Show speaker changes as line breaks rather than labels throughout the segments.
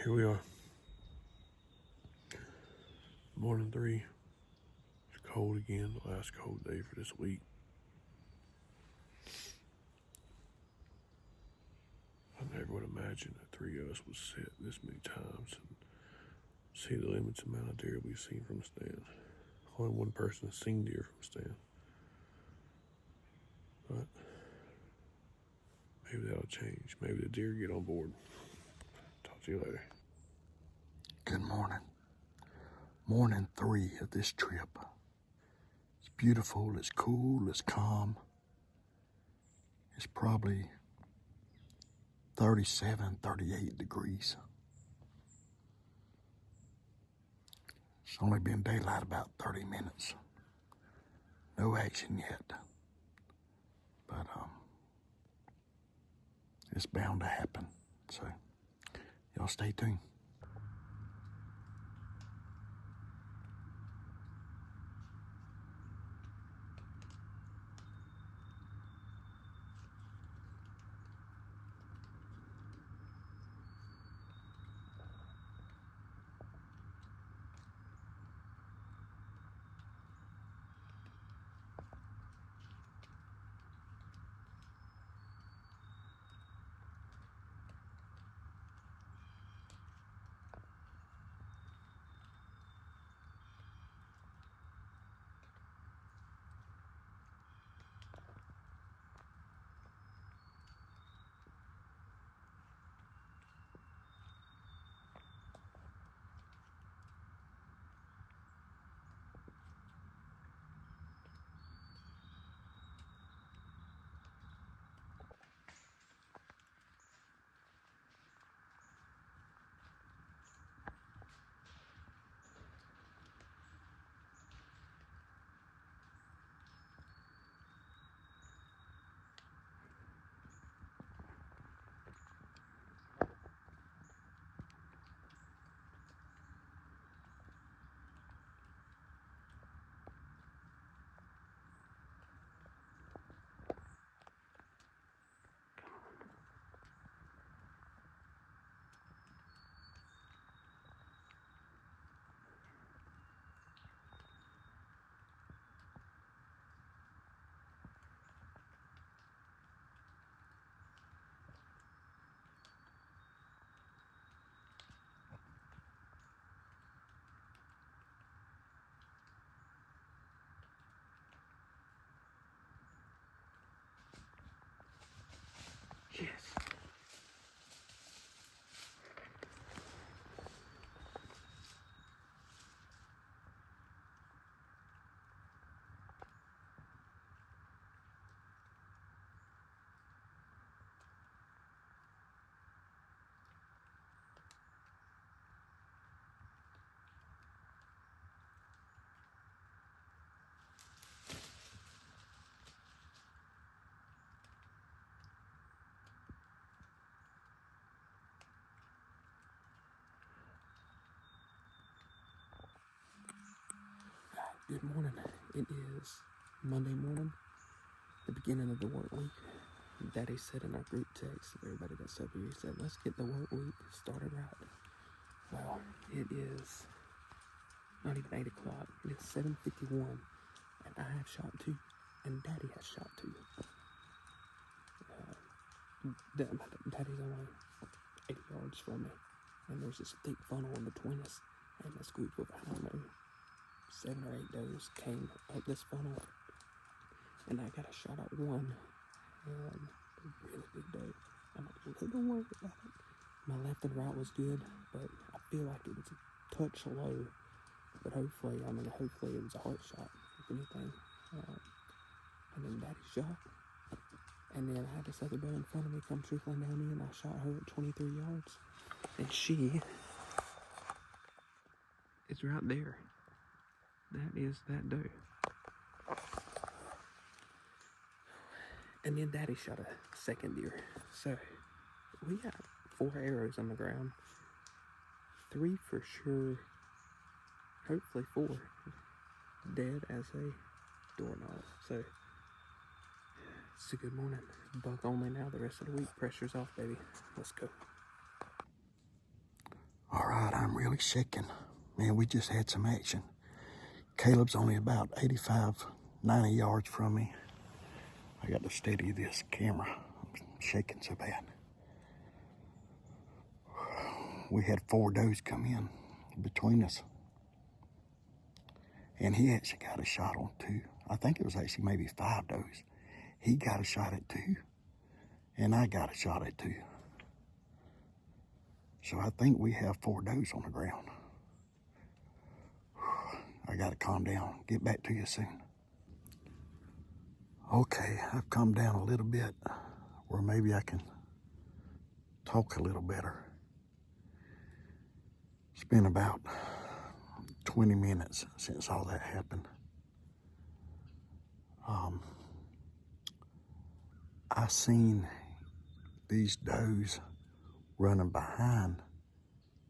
Here we are. Morning 3. It's cold again, the last cold day for this week. I never would imagine that 3 of us would sit this many times and see the limited amount of deer we've seen from the stand. Only one person has seen deer from the stand. But maybe that'll change. Maybe the deer get on board. Talk to you later.
Good morning. Morning 3 of this trip. It's beautiful, it's cool, it's calm. It's probably 37, 38 degrees. It's only been daylight about 30 minutes. No action yet. But it's bound to happen. So y'all stay tuned. Yes. Good morning. It is Monday morning, the beginning of the work week. Daddy said in our group text, everybody that's up here, he said, let's get the work week started right. Well, it is not even 8 o'clock. It's 7:51, and I have shot 2, and Daddy has shot 2. Daddy's only 80 yards from me, and there's this thick funnel in between us, and this group of, I don't know, 7 or 8 does came up this funnel, and I got a shot at one, really big doe. I'm like, don't worry about it. My left and right was good, but I feel like it was a touch low, but hopefully it was a heart shot, if anything. And then Daddy shot, and then I had this other doe in front of me come trickling down in, and I shot her at 23 yards, and she is right there. That is that doe. And then Daddy shot a second deer. So we got 4 arrows on the ground. 3 for sure. Hopefully 4 dead as a doorknob. So it's a good morning. Buck only now the rest of the week. Pressure's off, baby. Let's go.
All right, I'm really shaking. Man, we just had some action. Caleb's only about 85, 90 yards from me. I got to steady this camera. I'm shaking so bad. We had 4 does come in between us. And he actually got a shot on 2. I think it was actually maybe 5 does. He got a shot at 2. And I got a shot at 2. So I think we have 4 does on the ground. I gotta calm down. Get back to you soon. Okay, I've calmed down a little bit, where maybe I can talk a little better. It's been about 20 minutes since all that happened. I seen these does running behind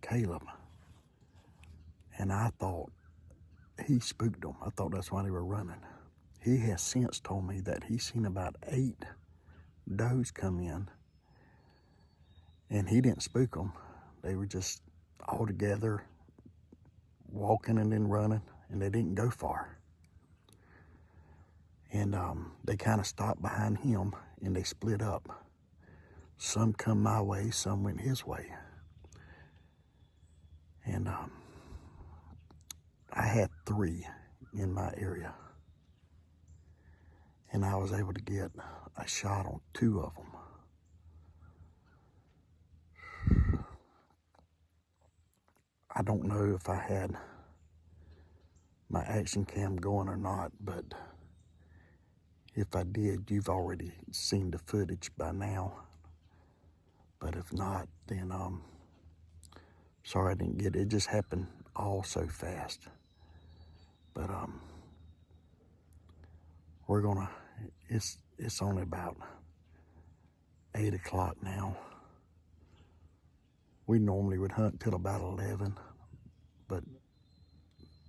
Caleb, and I thought he spooked them. I thought that's why they were running. He has since told me that he's seen about 8 does come in, and he didn't spook them. They were just all together, walking and then running, and they didn't go far. And they kind of stopped behind him, and they split up. Some come my way, some went his way. And I had 3 in my area, and I was able to get a shot on 2 of them. I don't know if I had my action cam going or not, but if I did, you've already seen the footage by now. But if not, then sorry I didn't get it. It just happened all so fast. But we're gonna, it's only about 8 o'clock now. We normally would hunt till about 11, but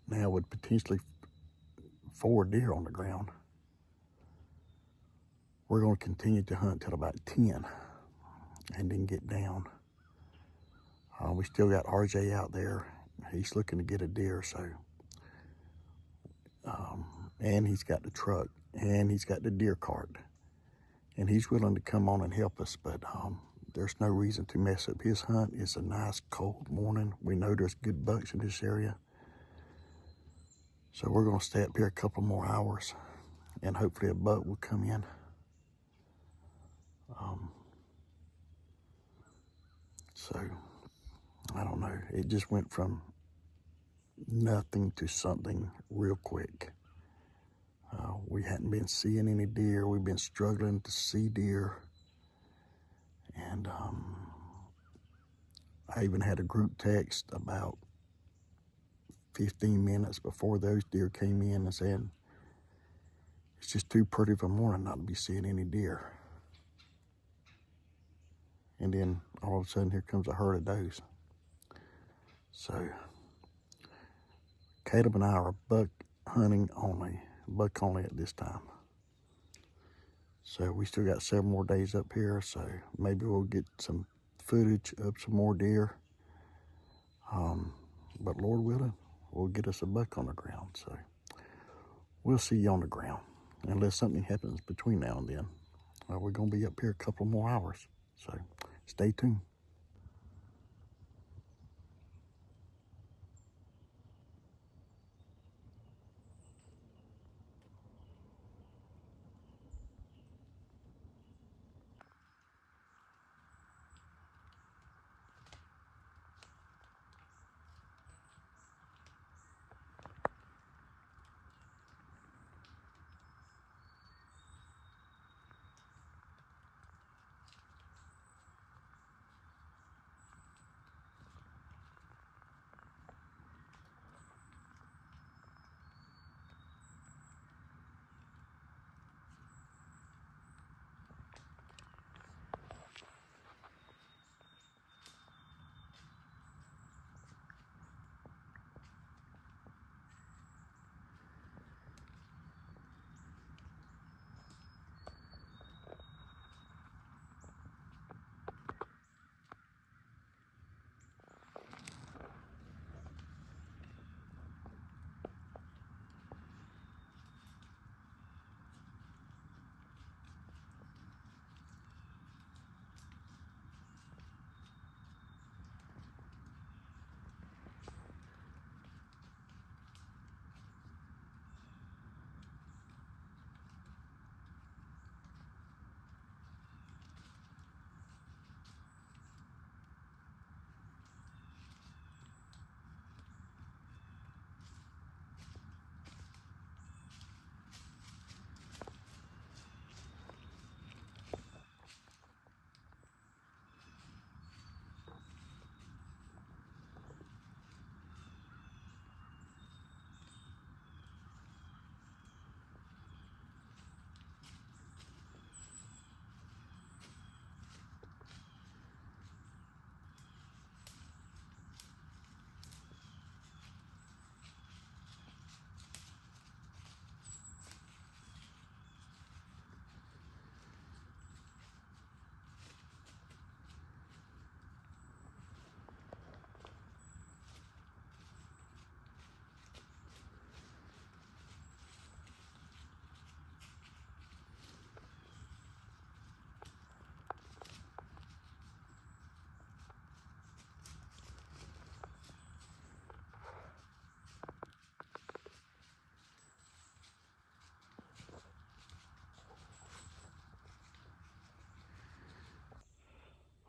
now with potentially 4 deer on the ground, we're gonna continue to hunt till about 10 and then get down. We still got RJ out there. He's looking to get a deer, so, and he's got the truck, and he's got the deer cart, and he's willing to come on and help us, but there's no reason to mess up his hunt. It's a nice cold morning. We know there's good bucks in this area. So we're gonna stay up here a couple more hours, and hopefully a buck will come in. So, I don't know. It just went from nothing to something real quick. We hadn't been seeing any deer. We've been struggling to see deer. And I even had a group text about 15 minutes before those deer came in and said, it's just too pretty of a morning not to be seeing any deer. And then all of a sudden, here comes a herd of does. So, Caleb and I are buck hunting only, buck only at this time. So we still got 7 more days up here, so maybe we'll get some footage of some more deer. But Lord willing, we'll get us a buck on the ground. So we'll see you on the ground, unless something happens between now and then. We're gonna be up here a couple more hours, so stay tuned.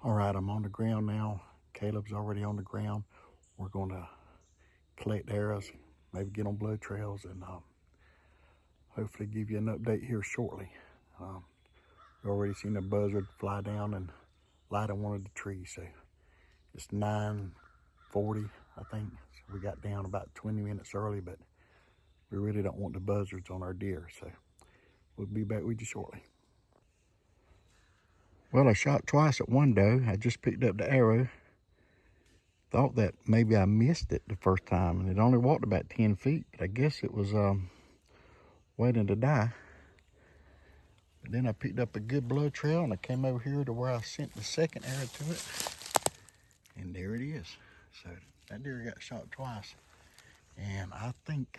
All right, I'm on the ground now. Caleb's already on the ground. We're going to collect arrows, maybe get on blood trails, and hopefully give you an update here shortly. We've already seen a buzzard fly down and light on one of the trees. So it's 9:40, I think. So we got down about 20 minutes early, but we really don't want the buzzards on our deer. So we'll be back with you shortly. Well, I shot twice at one doe. I just picked up the arrow. Thought that maybe I missed it the first time, and it only walked about 10 feet, but I guess it was waiting to die. But then I picked up a good blood trail, and I came over here to where I sent the second arrow to it, and there it is. So that deer got shot twice, and I think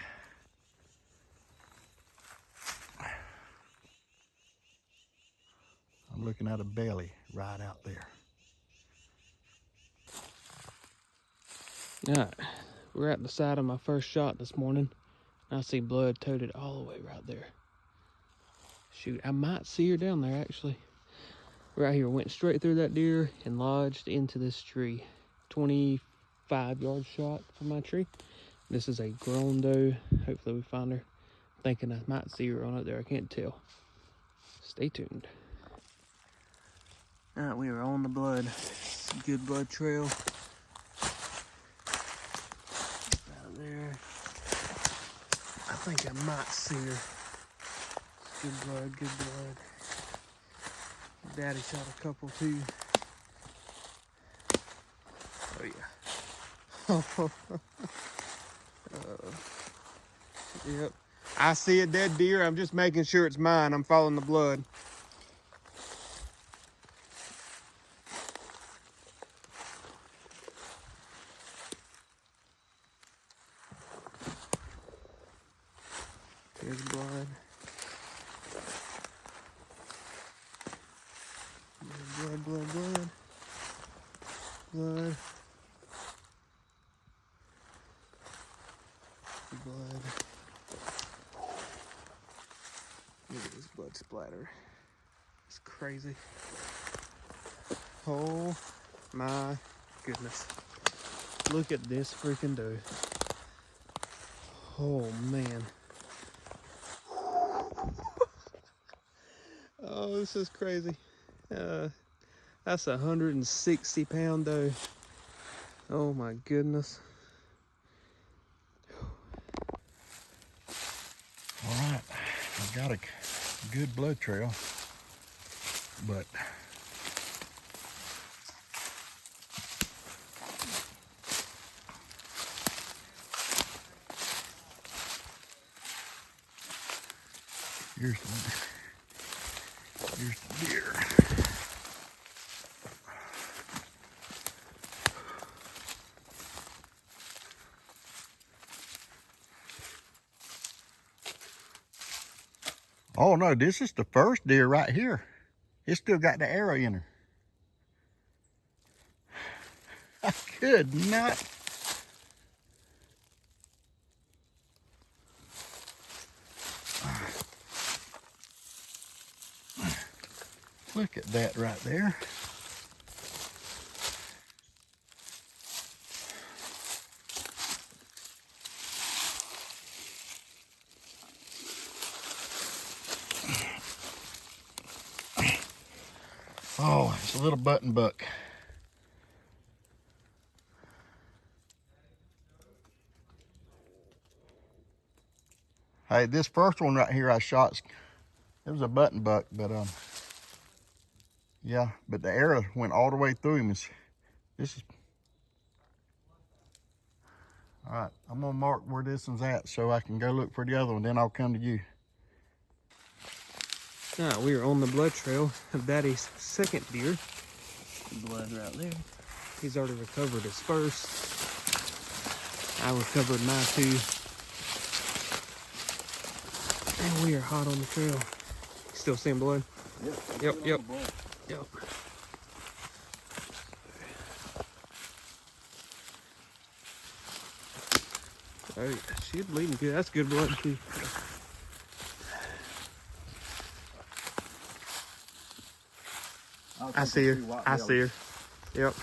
I'm looking at a belly right out there.
All right, we're at the side of my first shot this morning. I see blood toted all the way right there. Shoot, I might see her down there actually. Right here, went straight through that deer and lodged into this tree. 25-yard shot from my tree. This is a grown doe. Hopefully we find her. Thinking I might see her on up there, I can't tell. Stay tuned. All right, we are on the blood. Good blood trail. Out there. I think I might see her. Good blood, good blood. Daddy shot a couple too. Oh yeah. Yep. I see a dead deer. I'm just making sure it's mine. I'm following the blood. There's blood. Blood, blood, blood. Blood. Blood. Look at this blood splatter. It's crazy. Oh my goodness. Look at this freaking doe. Oh man. Oh, this is crazy. That's a 160-pound doe. Oh my goodness.
All right, I got a good blood trail, but here's the deer. Oh no, this is the first deer right here. It's still got the arrow in her. I could not. Look at that right there. Oh, it's a little button buck. Hey, this first one right here I shot, it was a button buck, but yeah, but the arrow went all the way through him. This is, all right, I'm gonna mark where this one's at so I can go look for the other one, then I'll come to you.
All right, we are on the blood trail of Daddy's second deer. The blood right there. He's already recovered his first. I recovered my two. And we are hot on the trail. Still seeing blood? Yep. Yep. Oh, she's bleeding good. That's good blood too. I see her. I see her. Yep.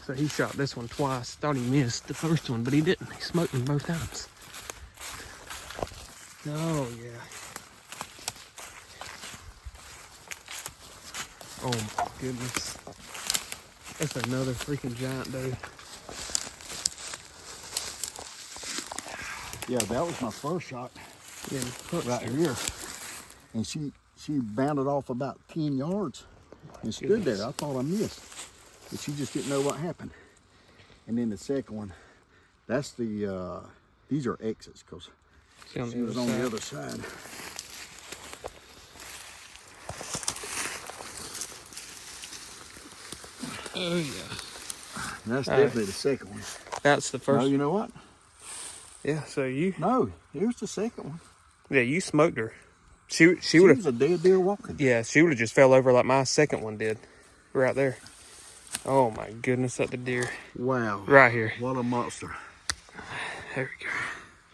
So he shot this one twice. Thought he missed the first one, but he didn't. He smoked him both times. Oh, yeah. Oh, my goodness. That's another freaking giant dude.
Yeah, that was my first shot
Yeah,
right here. And she bounded off about 10 yards and stood there. I thought I missed, but she just didn't know what happened. And then the second one, that's the, these are X's because she was on the other side.
Oh, yeah.
And that's definitely the second one.
That's the first.
No, you know what?
Yeah, so you.
No, here's the second one.
Yeah, you smoked her. She would have.
was a dead deer walking.
Yeah, she would have just fell over like my second one did. Right there. Oh my goodness, at the deer.
Wow.
Right here.
What a monster.
There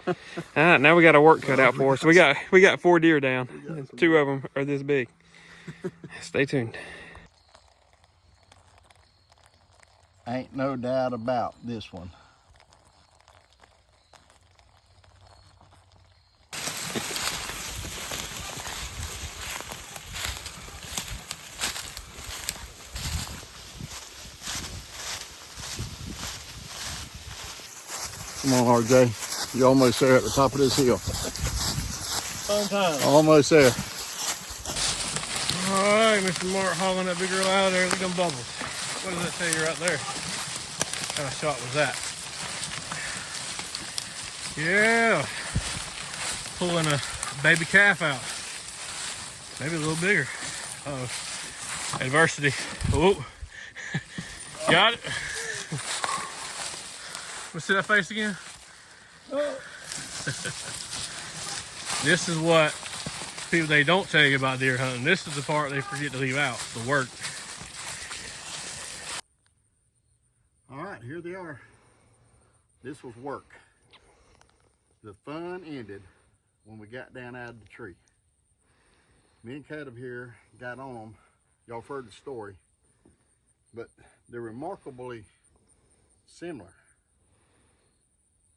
we go. All right, now we got our work cut out for us. We got 4 deer down. 2 of them are this big. Stay tuned.
Ain't no doubt about this one. Come on, RJ. You're almost there at the top of this hill.
On time.
Almost there.
All right, Mr. Mark hauling that big girl out of there. Look at them bubbles. What does that tell you right there? What kind of shot was that? Yeah. Pulling a baby calf out. Maybe a little bigger. Uh-oh. Adversity. Oh. Got it. Let's see that face again. This is what people they don't tell you about deer hunting. This is the part they forget to leave out, the work.
All right, here they are. This was work. The fun ended when we got down out of the tree. Me and Caleb here got on them. Y'all have heard the story, but they're remarkably similar.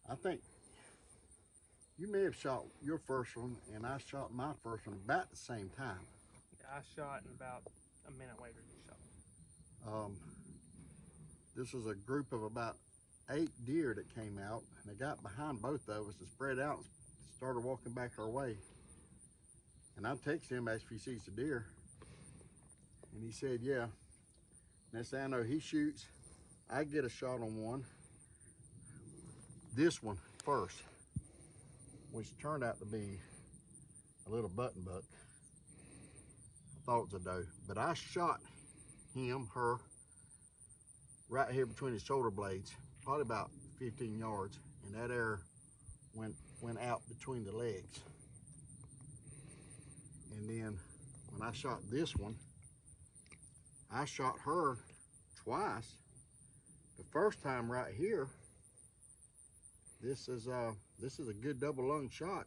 I think you may have shot your first one and I shot my first one about the same time.
I shot in about a minute later you shot.
This was a group of about 8 deer that came out, and they got behind both of us and spread out and started walking back our way. And I texted him, asked if he sees the deer, and he said, yeah. Next thing I know, he shoots. I get a shot on one. This one first, which turned out to be a little button buck. I thought it was a doe, but I shot him, her, right here between his shoulder blades, probably about 15 yards, and that air went out between the legs. And then when I shot this one, I shot her twice. The first time right here, this is a good double lung shot.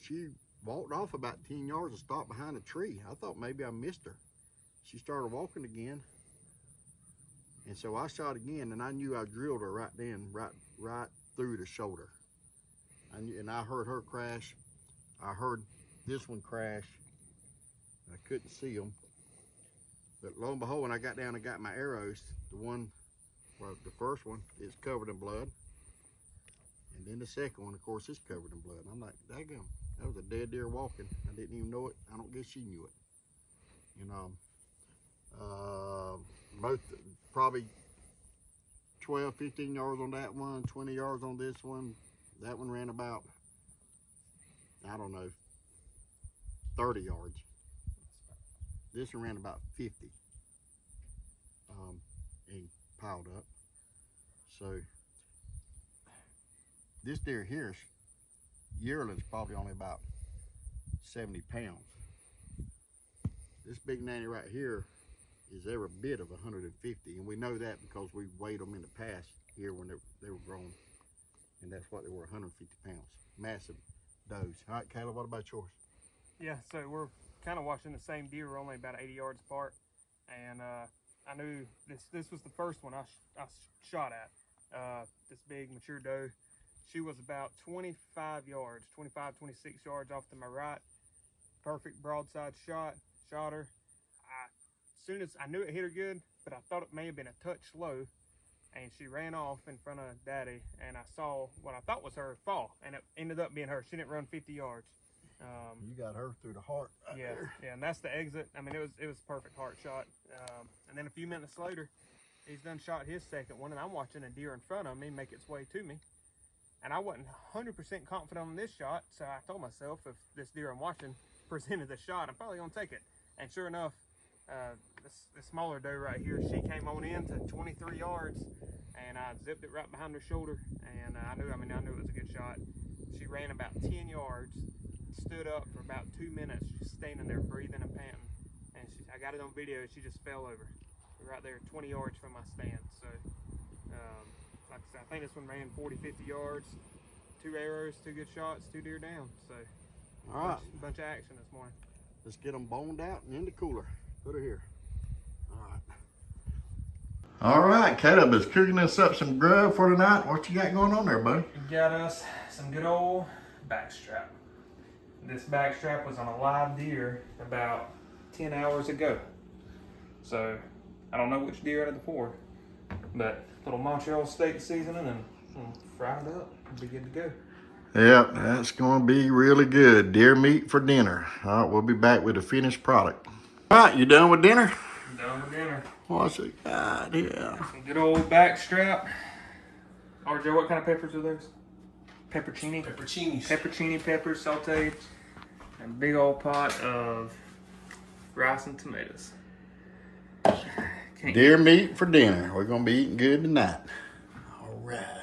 She walked off about 10 yards and stopped behind a tree. I thought maybe I missed her. She started walking again. And so I shot again, and I knew I drilled her right then, right through the shoulder. And I heard her crash. I heard this one crash. I couldn't see them. But lo and behold, when I got down and got my arrows, the first one is covered in blood. And then the second one, of course, is covered in blood. And I'm like, daggum, that was a dead deer walking. I didn't even know it. I don't guess she knew it. You know, both probably 12, 15 yards on that one, 20 yards on this one. That one ran about, I don't know, 30 yards. This one ran about 50 and piled up. So this deer here, yearling's probably only about 70 pounds. This big nanny right here is every bit of 150, and we know that because we weighed them in the past here when they were grown, and that's what they were, 150 pounds. Massive does. All right, Caleb, what about yours?
Yeah, so we're kind of watching the same deer. We're only about 80 yards apart, and I knew this was the first one I shot at. This big mature doe. She was about 25 yards, 25, 26 yards off to my right. Perfect broadside shot. Shot her. As soon as I knew it hit her good, but I thought it may have been a touch low, and she ran off in front of Daddy, and I saw what I thought was her fall, and it ended up being her. She didn't run 50 yards.
You got her through the heart. Right
Yeah,
there.
yeah, and that's the exit. I mean, it was a perfect heart shot. And then a few minutes later, he's done shot his second one, and I'm watching a deer in front of me make its way to me. And I wasn't 100% confident on this shot, so I told myself if this deer I'm watching presented the shot, I'm probably gonna take it. And sure enough, this smaller doe right here, she came on in to 23 yards, and I zipped it right behind her shoulder, and I knew it was a good shot. She ran about 10 yards, stood up for about 2 minutes, just standing there breathing and panting, and I got it on video. She just fell over right there 20 yards from my stand. So like I said, I think this one ran 40-50 yards, 2 arrows, 2 good shots, 2 deer down. So
All right,
bunch of action this morning.
let's get them boned out and in the cooler. Put her here. All right, Caleb is cooking us up some grub for tonight. What you got going on there, buddy?
We got us some good old backstrap. This backstrap was on a live deer about 10 hours ago. So I don't know which deer out of the 4, but little Montreal steak seasoning and fry it up and be good to go.
Yep, that's going to be really good. Deer meat for dinner. All right, we'll be back with the finished product. All right, you done with dinner?
Done with dinner.
What's it got here?
Some good old backstrap. RJ, what kind of peppers are those? Peppercini?
Pepperoncinis.
Peppercini peppers sauteed. And a big old pot of rice and tomatoes.
Deer meat for dinner. We're going to be eating good tonight. All right.